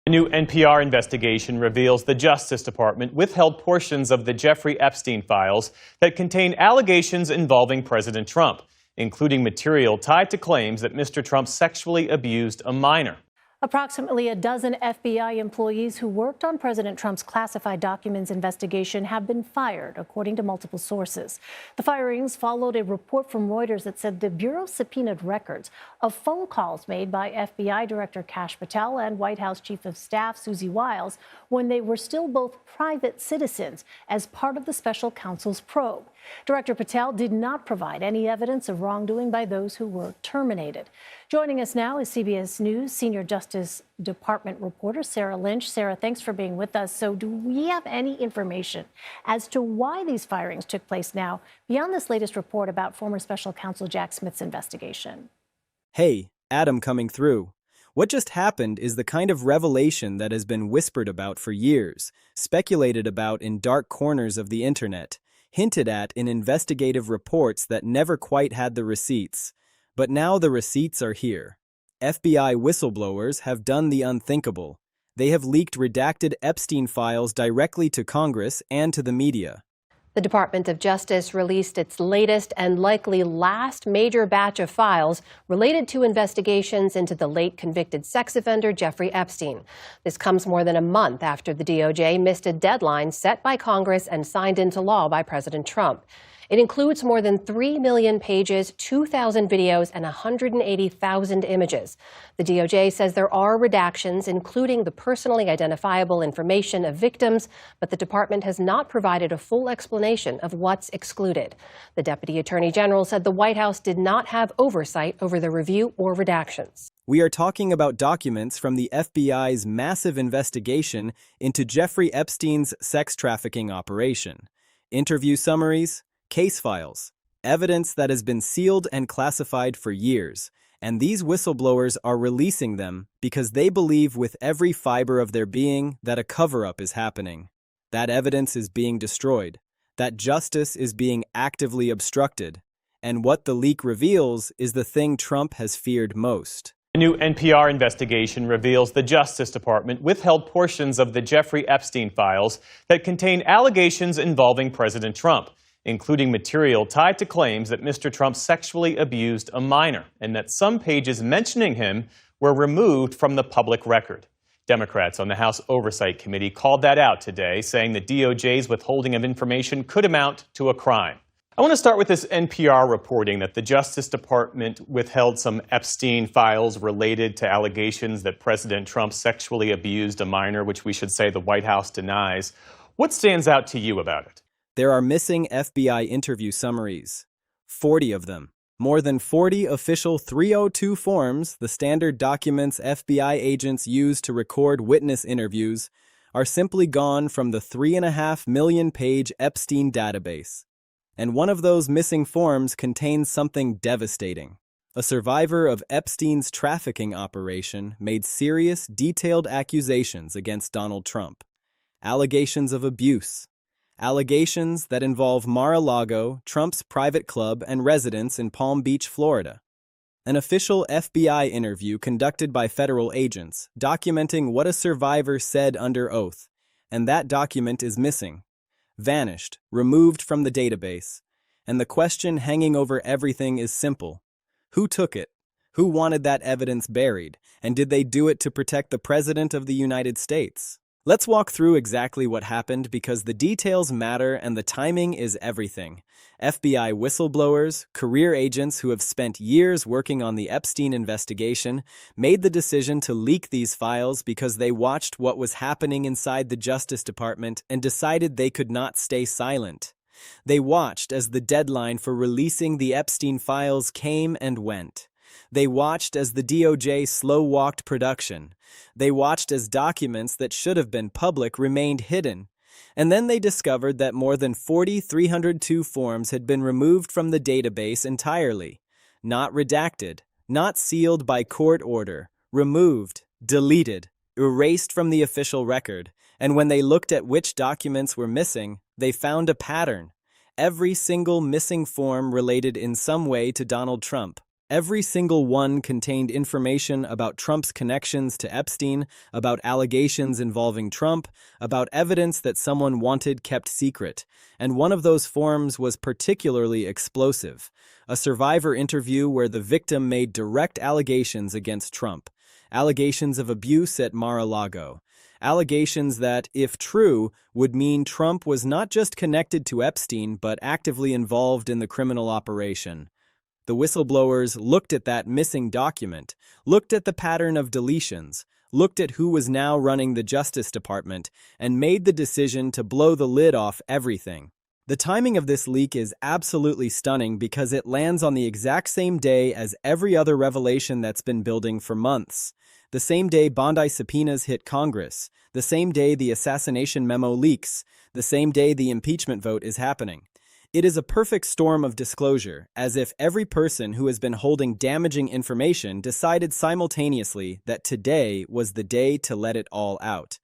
A new NPR investigation reveals the Justice Department withheld portions of the Jeffrey Epstein files that contain allegations involving President Trump, including material tied to claims that Mr. Trump sexually abused a minor. Approximately a dozen FBI employees who worked on President Trump's classified documents investigation have been fired, according to multiple sources. The firings followed a report from Reuters that said the Bureau subpoenaed records of phone calls made by FBI Director Kash Patel and White House Chief of Staff Susie Wiles when they were still both private citizens as part of the special counsel's probe. Director Patel did not provide any evidence of wrongdoing by those who were terminated. Joining us now is CBS News Senior Justice Department reporter Sarah Lynch. Sarah, thanks for being with us. So do we have any information as to why these firings took place now, beyond this latest report about former special counsel Jack Smith's investigation? Hey, Adam coming through. What just happened is the kind of revelation that has been whispered about for years, speculated about in dark corners of the internet, hinted at in investigative reports that never quite had the receipts. But now the receipts are here. FBI whistleblowers have done the unthinkable. They have leaked redacted Epstein files directly to Congress and to the media. The Department of Justice released its latest and likely last major batch of files related to investigations into the late convicted sex offender Jeffrey Epstein. This comes more than a month after the DOJ missed a deadline set by Congress and signed into law by President Trump. It includes more than 3 million pages, 2,000 videos, and 180,000 images. The DOJ says there are redactions, including the personally identifiable information of victims, but the department has not provided a full explanation of what's excluded. The Deputy Attorney General said the White House did not have oversight over the review or redactions. We are talking about documents from the FBI's massive investigation into Jeffrey Epstein's sex trafficking operation. Interview summaries, case files, evidence that has been sealed and classified for years, and these whistleblowers are releasing them because they believe with every fiber of their being that a cover-up is happening. That evidence is being destroyed, that justice is being actively obstructed, and what the leak reveals is the thing Trump has feared most. A new NPR investigation reveals the Justice Department withheld portions of the Jeffrey Epstein files that contain allegations involving President Trump, including material tied to claims that Mr. Trump sexually abused a minor, and that some pages mentioning him were removed from the public record. Democrats on the House Oversight Committee called that out today, saying the DOJ's withholding of information could amount to a crime. I want to start with this NPR reporting that the Justice Department withheld some Epstein files related to allegations that President Trump sexually abused a minor, which we should say the White House denies. What stands out to you about it? There are missing FBI interview summaries. 40 of them. More than 40 official 302 forms, the standard documents FBI agents use to record witness interviews, are simply gone from the 3.5 million-page Epstein database. And one of those missing forms contains something devastating. A survivor of Epstein's trafficking operation made serious, detailed accusations against Donald Trump. Allegations of abuse. Allegations that involve Mar-a-Lago, Trump's private club and residence in Palm Beach, Florida. An official FBI interview conducted by federal agents, documenting what a survivor said under oath, and that document is missing, vanished, removed from the database. And the question hanging over everything is simple. Who took it? Who wanted that evidence buried? And did they do it to protect the President of the United States? Let's walk through exactly what happened because the details matter and the timing is everything. FBI whistleblowers, career agents who have spent years working on the Epstein investigation, made the decision to leak these files because they watched what was happening inside the Justice Department and decided they could not stay silent. They watched as the deadline for releasing the Epstein files came and went. They watched as the DOJ slow-walked production. They watched as documents that should have been public remained hidden. And then they discovered that more than 40 302 forms had been removed from the database entirely. Not redacted, not sealed by court order, removed, deleted, erased from the official record. And when they looked at which documents were missing, they found a pattern. Every single missing form related in some way to Donald Trump. Every single one contained information about Trump's connections to Epstein, about allegations involving Trump, about evidence that someone wanted kept secret. And one of those forms was particularly explosive: a survivor interview where the victim made direct allegations against Trump. Allegations of abuse at Mar-a-Lago. Allegations that, if true, would mean Trump was not just connected to Epstein but actively involved in the criminal operation. The whistleblowers looked at that missing document, looked at the pattern of deletions, looked at who was now running the Justice Department, and made the decision to blow the lid off everything. The timing of this leak is absolutely stunning because it lands on the exact same day as every other revelation that's been building for months. The same day Bondi subpoenas hit Congress, the same day the assassination memo leaks, the same day the impeachment vote is happening. It is a perfect storm of disclosure, as if every person who has been holding damaging information decided simultaneously that today was the day to let it all out.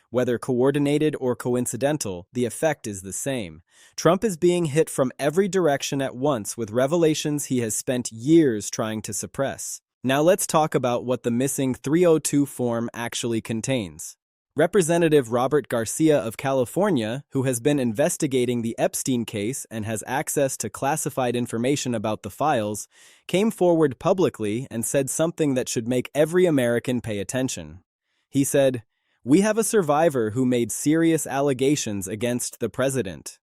Whether coordinated or coincidental, the effect is the same. Trump is being hit from every direction at once with revelations he has spent years trying to suppress. Now let's talk about what the missing 302 form actually contains. Representative Robert Garcia of California, who has been investigating the Epstein case and has access to classified information about the files, came forward publicly and said something that should make every American pay attention. He said, "We have a survivor who made serious allegations against the president."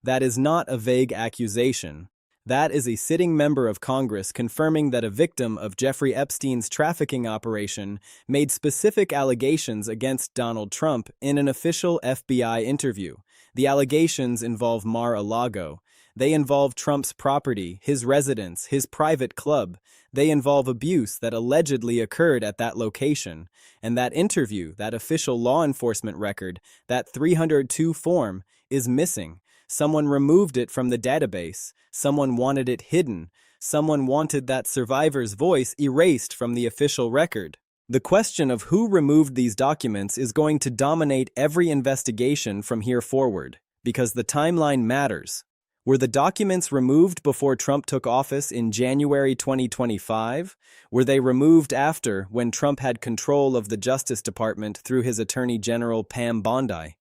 That is not a vague accusation. That is a sitting member of Congress confirming that a victim of Jeffrey Epstein's trafficking operation made specific allegations against Donald Trump in an official FBI interview. The allegations involve Mar-a-Lago. They involve Trump's property, his residence, his private club. They involve abuse that allegedly occurred at that location. And that interview, that official law enforcement record, that 302 form, is missing. Someone removed it from the database. Someone wanted it hidden. Someone wanted that survivor's voice erased from the official record. The question of who removed these documents is going to dominate every investigation from here forward, because the timeline matters. Were the documents removed before Trump took office in January 2025? Were they removed after, when Trump had control of the Justice Department through his Attorney General Pam Bondi?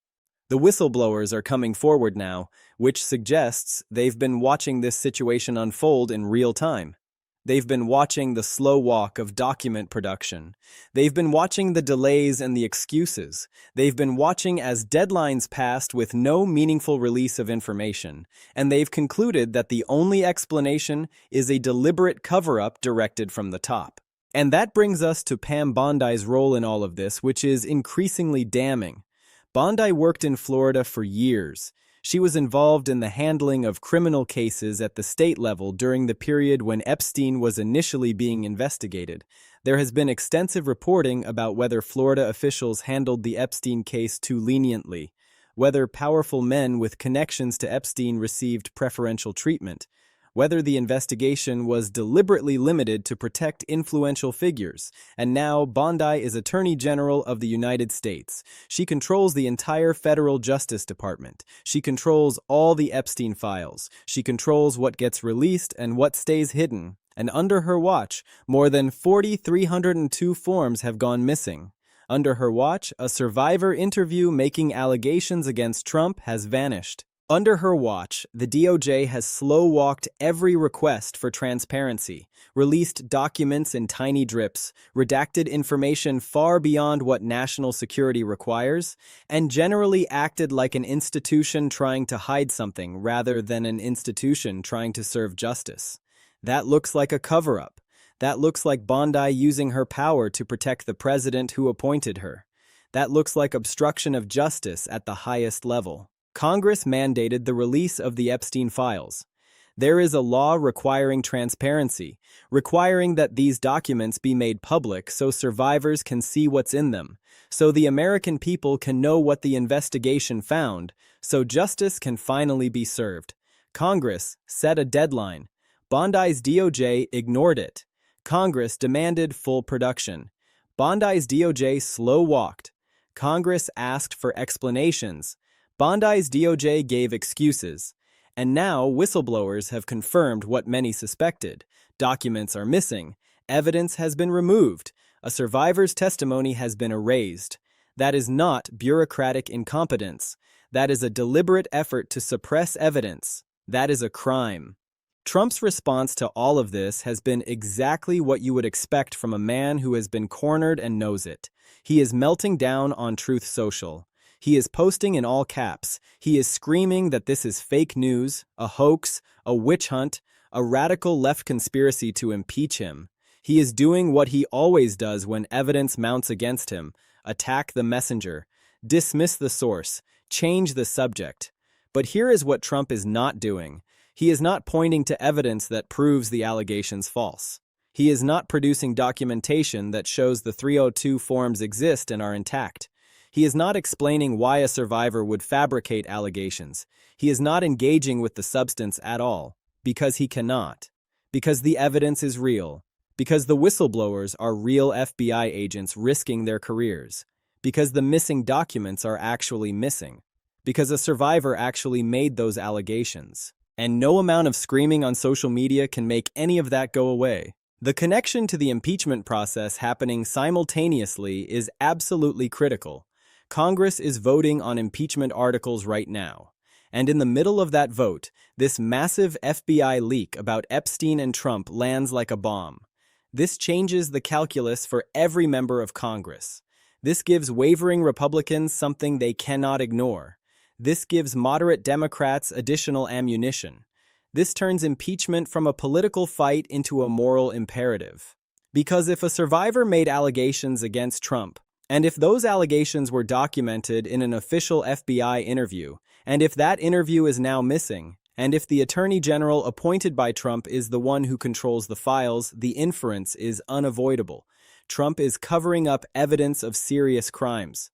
The whistleblowers are coming forward now, which suggests they've been watching this situation unfold in real time. They've been watching the slow walk of document production. They've been watching the delays and the excuses. They've been watching as deadlines passed with no meaningful release of information. And they've concluded that the only explanation is a deliberate cover-up directed from the top. And that brings us to Pam Bondi's role in all of this, which is increasingly damning. Bondi worked in Florida for years. She was involved in the handling of criminal cases at the state level during the period when Epstein was initially being investigated. There has been extensive reporting about whether Florida officials handled the Epstein case too leniently, whether powerful men with connections to Epstein received preferential treatment, whether the investigation was deliberately limited to protect influential figures. And now Bondi is Attorney General of the United States. She controls the entire federal Justice Department. She controls all the Epstein files. She controls what gets released and what stays hidden. And under her watch, more than 4,302 forms have gone missing. Under her watch, a survivor interview making allegations against Trump has vanished. Under her watch, the DOJ has slow-walked every request for transparency, released documents in tiny drips, redacted information far beyond what national security requires, and generally acted like an institution trying to hide something rather than an institution trying to serve justice. That looks like a cover-up. That looks like Bondi using her power to protect the president who appointed her. That looks like obstruction of justice at the highest level. Congress mandated the release of the Epstein files. There is a law requiring transparency, requiring that these documents be made public so survivors can see what's in them, so the American people can know what the investigation found, so justice can finally be served. Congress set a deadline. Bondi's DOJ ignored it. Congress demanded full production. Bondi's DOJ slow-walked. Congress asked for explanations. Bondi's DOJ gave excuses. And now, whistleblowers have confirmed what many suspected. Documents are missing. Evidence has been removed. A survivor's testimony has been erased. That is not bureaucratic incompetence. That is a deliberate effort to suppress evidence. That is a crime. Trump's response to all of this has been exactly what you would expect from a man who has been cornered and knows it. He is melting down on Truth Social. He is posting in all caps. He is screaming that this is fake news, a hoax, a witch hunt, a radical left conspiracy to impeach him. He is doing what he always does when evidence mounts against him: attack the messenger, dismiss the source, change the subject. But here is what Trump is not doing. He is not pointing to evidence that proves the allegations false. He is not producing documentation that shows the 302 forms exist and are intact. He is not explaining why a survivor would fabricate allegations. He is not engaging with the substance at all, because he cannot. Because the evidence is real. Because the whistleblowers are real FBI agents risking their careers. Because the missing documents are actually missing. Because a survivor actually made those allegations. And no amount of screaming on social media can make any of that go away. The connection to the impeachment process happening simultaneously is absolutely critical. Congress is voting on impeachment articles right now. And in the middle of that vote, this massive FBI leak about Epstein and Trump lands like a bomb. This changes the calculus for every member of Congress. This gives wavering Republicans something they cannot ignore. This gives moderate Democrats additional ammunition. This turns impeachment from a political fight into a moral imperative. Because if a survivor made allegations against Trump, and if those allegations were documented in an official FBI interview, and if that interview is now missing, and if the Attorney General appointed by Trump is the one who controls the files, the inference is unavoidable. Trump is covering up evidence of serious crimes.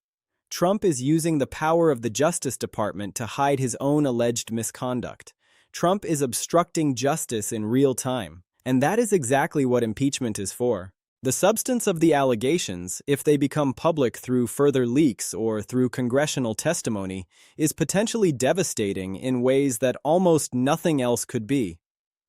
Trump is using the power of the Justice Department to hide his own alleged misconduct. Trump is obstructing justice in real time. And that is exactly what impeachment is for. The substance of the allegations, if they become public through further leaks or through congressional testimony, is potentially devastating in ways that almost nothing else could be.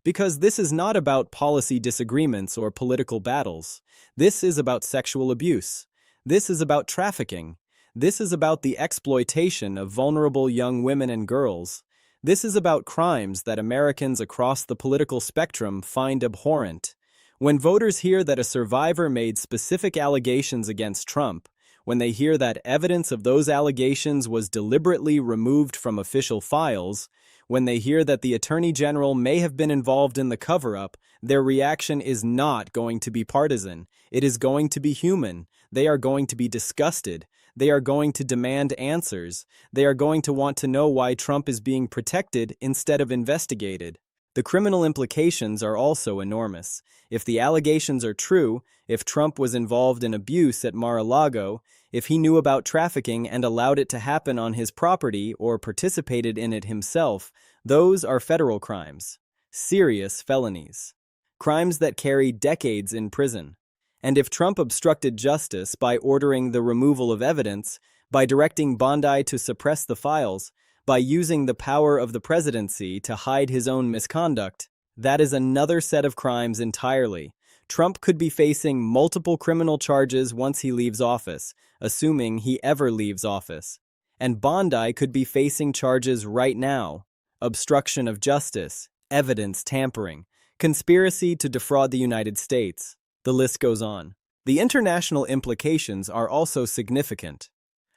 Because this is not about policy disagreements or political battles. This is about sexual abuse. This is about trafficking. This is about the exploitation of vulnerable young women and girls. This is about crimes that Americans across the political spectrum find abhorrent. When voters hear that a survivor made specific allegations against Trump, when they hear that evidence of those allegations was deliberately removed from official files, when they hear that the Attorney General may have been involved in the cover-up, their reaction is not going to be partisan. It is going to be human. They are going to be disgusted. They are going to demand answers. They are going to want to know why Trump is being protected instead of investigated. The criminal implications are also enormous. If the allegations are true, if Trump was involved in abuse at Mar-a-Lago, if he knew about trafficking and allowed it to happen on his property or participated in it himself, those are federal crimes. Serious felonies. Crimes that carry decades in prison. And if Trump obstructed justice by ordering the removal of evidence, by directing Bondi to suppress the files, by using the power of the presidency to hide his own misconduct, that is another set of crimes entirely. Trump could be facing multiple criminal charges once he leaves office, assuming he ever leaves office. And Bondi could be facing charges right now: obstruction of justice, evidence tampering, conspiracy to defraud the United States. The list goes on. The international implications are also significant.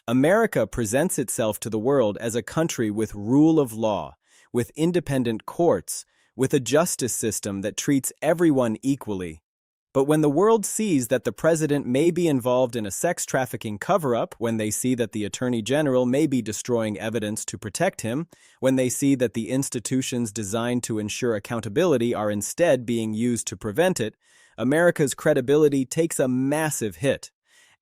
America presents itself to the world as a country with rule of law, with independent courts, with a justice system that treats everyone equally. But when the world sees that the president may be involved in a sex trafficking cover-up, when they see that the Attorney General may be destroying evidence to protect him, when they see that the institutions designed to ensure accountability are instead being used to prevent it, America's credibility takes a massive hit.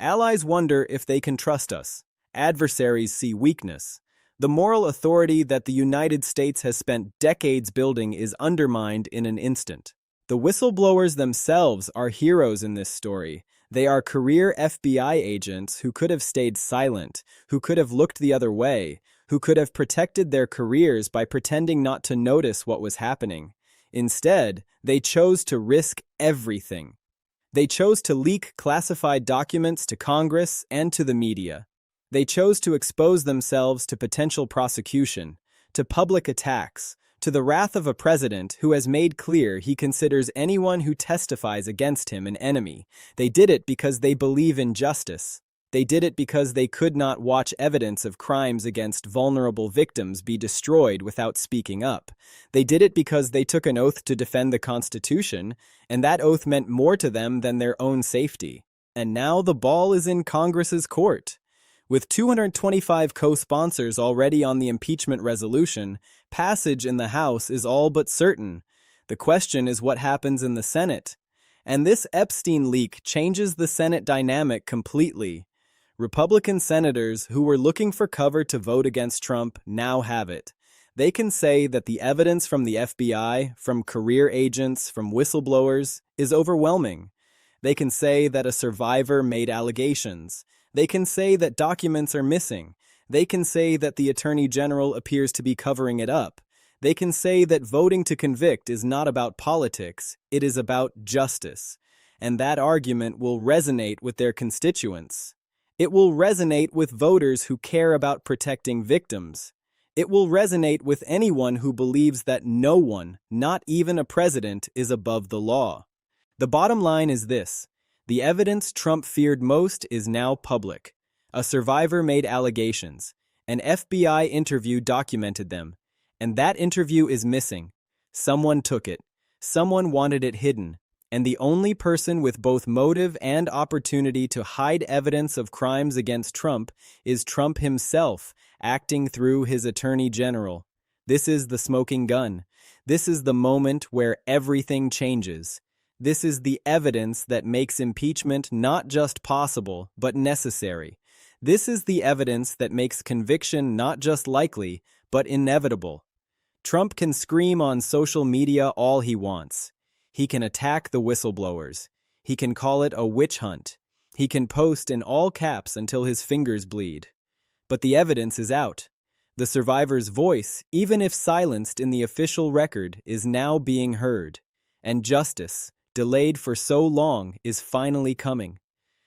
Allies wonder if they can trust us. Adversaries see weakness. The moral authority that the United States has spent decades building is undermined in an instant. The whistleblowers themselves are heroes in this story. They are career FBI agents who could have stayed silent, who could have looked the other way, who could have protected their careers by pretending not to notice what was happening. Instead, they chose to risk everything. They chose to leak classified documents to Congress and to the media. They chose to expose themselves to potential prosecution, to public attacks, to the wrath of a president who has made clear he considers anyone who testifies against him an enemy. They did it because they believe in justice. They did it because they could not watch evidence of crimes against vulnerable victims be destroyed without speaking up. They did it because they took an oath to defend the Constitution, and that oath meant more to them than their own safety. And now the ball is in Congress's court. With 225 co-sponsors already on the impeachment resolution, passage in the House is all but certain. The question is what happens in the Senate. And this Epstein leak changes the Senate dynamic completely. Republican senators who were looking for cover to vote against Trump now have it. They can say that the evidence from the FBI, from career agents, from whistleblowers, is overwhelming. They can say that a survivor made allegations. They can say that documents are missing. They can say that the Attorney General appears to be covering it up. They can say that voting to convict is not about politics, it is about justice. And that argument will resonate with their constituents. It will resonate with voters who care about protecting victims. It will resonate with anyone who believes that no one, not even a president, is above the law. The bottom line is this: the evidence Trump feared most is now public. A survivor made allegations. An FBI interview documented them. And that interview is missing. Someone took it. Someone wanted it hidden. And the only person with both motive and opportunity to hide evidence of crimes against Trump is Trump himself, acting through his Attorney General. This is the smoking gun. This is the moment where everything changes. This is the evidence that makes impeachment not just possible, but necessary. This is the evidence that makes conviction not just likely, but inevitable. Trump can scream on social media all he wants. He can attack the whistleblowers. He can call it a witch hunt. He can post in all caps until his fingers bleed. But the evidence is out. The survivor's voice, even if silenced in the official record, is now being heard. And justice, delayed for so long, is finally coming.